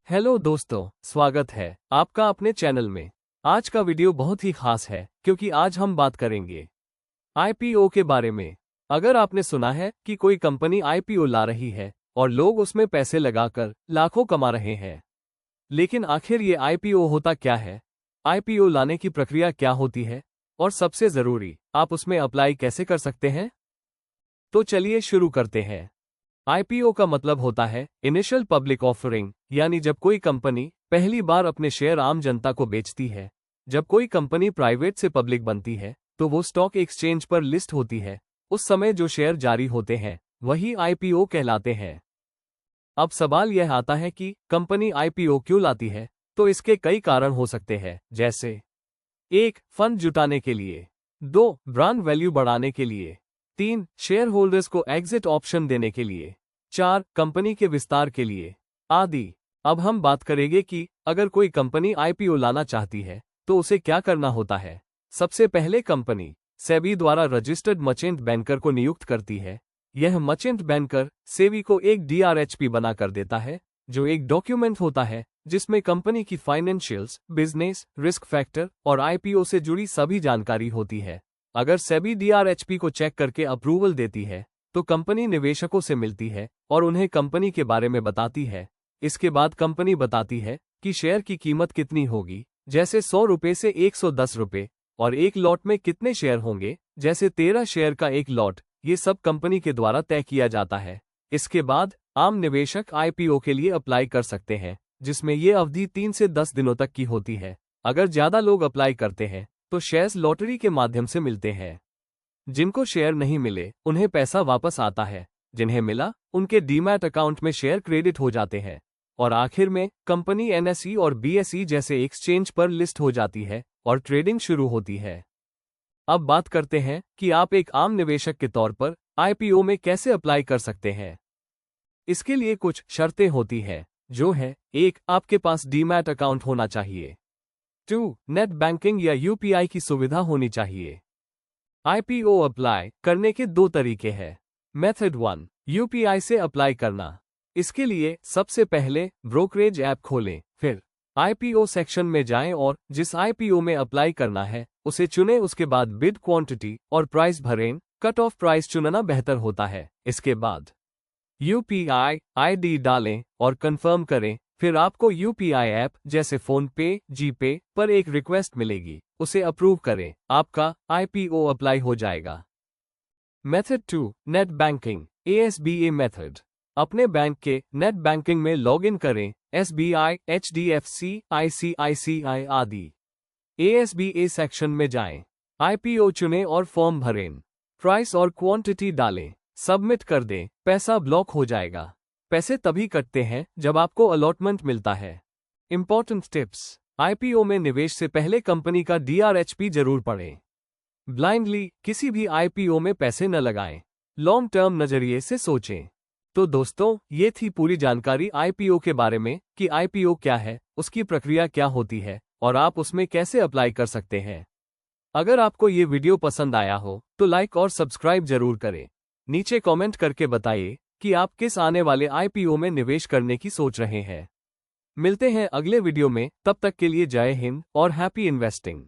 Hello दोस्तों, स्वागत है आपका अपने चैनल में। आज का वीडियो बहुत ही खास है क्योंकि आज हम बात करेंगे आईपीओ के बारे में। अगर आपने सुना है कि कोई कंपनी आईपीओ ला रही है और लोग उसमें पैसे लगाकर लाखों कमा रहे हैं, लेकिन आखिर ये आईपीओ होता क्या है, आईपीओ लाने की प्रक्रिया क्या होती है और सबसे जरूरी, आप उसमें अप्लाई कैसे कर सकते हैं। तो चलिए शुरू करते हैं। आईपीओ का मतलब होता है इनिशियल पब्लिक ऑफरिंग, यानी जब कोई कंपनी पहली बार अपने शेयर आम जनता को बेचती है। जब कोई कंपनी प्राइवेट से पब्लिक बनती है तो वो स्टॉक एक्सचेंज पर लिस्ट होती है। उस समय जो शेयर जारी होते हैं वही आईपीओ कहलाते हैं। अब सवाल यह आता है कि कंपनी आईपीओ क्यों लाती है। तो इसके कई कारण हो सकते हैं, जैसे 1. फंड जुटाने के लिए, 2. ब्रांड वैल्यू बढ़ाने के लिए, 3. शेयर होल्डर्स को एग्जिट ऑप्शन देने के लिए, 4. कंपनी के विस्तार के लिए, आदि। अब हम बात करेंगे कि अगर कोई कंपनी आईपीओ लाना चाहती है तो उसे क्या करना होता है। सबसे पहले कंपनी सेबी द्वारा रजिस्टर्ड मर्चेंट बैंकर को नियुक्त करती है। यह मर्चेंट बैंकर सेबी को एक डीआरएचपी बना कर देता है, जो एक डॉक्यूमेंट होता है जिसमें कंपनी की फाइनेंशियल्स, बिजनेस, रिस्क फैक्टर और आईपीओ से जुड़ी सभी जानकारी होती है। अगर सेबी डीआरएचपी को चेक करके अप्रूवल देती है तो कंपनी निवेशकों से मिलती है और उन्हें कंपनी के बारे में बताती है। इसके बाद कंपनी बताती है कि शेयर की कीमत कितनी होगी, जैसे 100 रुपये से 110 रुपये, और एक लॉट में कितने शेयर होंगे, जैसे 13 शेयर का एक लॉट। ये सब कंपनी के द्वारा तय किया जाता है। इसके बाद आम निवेशक आईपीओ के लिए अप्लाई कर सकते हैं, जिसमें ये अवधि 3 से 10 दिनों तक की होती है। अगर ज्यादा लोग अप्लाई करते हैं तो शेयर्स लॉटरी के माध्यम से मिलते हैं। जिनको शेयर नहीं मिले उन्हें पैसा वापस आता है, जिन्हें मिला उनके डीमैट अकाउंट में शेयर क्रेडिट हो जाते हैं, और आखिर में कंपनी एनएसई और बीएसई जैसे एक्सचेंज पर लिस्ट हो जाती है और ट्रेडिंग शुरू होती है। अब बात करते हैं कि आप एक आम निवेशक के तौर पर आईपीओ में कैसे अप्लाई कर सकते हैं। इसके लिए कुछ शर्तें होती हैं, जो है 1. आपके पास डीमैट अकाउंट होना चाहिए। 2. नेट बैंकिंग या यूपीआई की सुविधा होनी चाहिए। आईपीओ अप्लाई करने के 2 तरीके हैं। मेथड 1, यूपीआई से अप्लाई करना। इसके लिए सबसे पहले ब्रोकरेज ऐप खोलें, फिर आईपीओ सेक्शन में जाएं और जिस आईपीओ में अप्लाई करना है उसे चुनें। उसके बाद बिड क्वांटिटी और प्राइस भरें। कट ऑफ प्राइस चुनना बेहतर होता है। इसके बाद यूपीआई आईडी डालें और कंफर्म करें। फिर आपको यूपीआई ऐप जैसे फोन पे, जीपे पर एक रिक्वेस्ट मिलेगी, उसे अप्रूव करें, आपका आईपीओ अप्लाई हो जाएगा। Method 2, net banking ASBA method. अपने बैंक के नेट बैंकिंग में लॉगिन करें, एसबीआई, एचडीएफसी, आईसीआईसीआई आदि। एएसबीए सेक्शन में जाएं, आईपीओ चुनें और फॉर्म भरें। प्राइस और क्वांटिटी डालें, सबमिट कर दें, पैसा ब्लॉक हो जाएगा। पैसे तभी कटते हैं जब आपको अलॉटमेंट मिलता है। इंपॉर्टेंट टिप्स, आईपीओ में निवेश से पहले कंपनी का डीआरएचपी जरूर पढ़ें। ब्लाइंडली किसी भी आईपीओ में पैसे न लगाएं, लॉन्ग टर्म नजरिए से सोचें। तो दोस्तों, ये थी पूरी जानकारी आईपीओ के बारे में कि आईपीओ क्या है, उसकी प्रक्रिया क्या होती है और आप उसमें कैसे अप्लाई कर सकते हैं। अगर आपको ये वीडियो पसंद आया हो तो लाइक और सब्सक्राइब जरूर करें। नीचे कमेंट करके बताइए कि आप किस आने वाले आईपीओ में निवेश करने की सोच रहे हैं। मिलते हैं अगले वीडियो में, तब तक के लिए जय हिंद और हैप्पी इन्वेस्टिंग।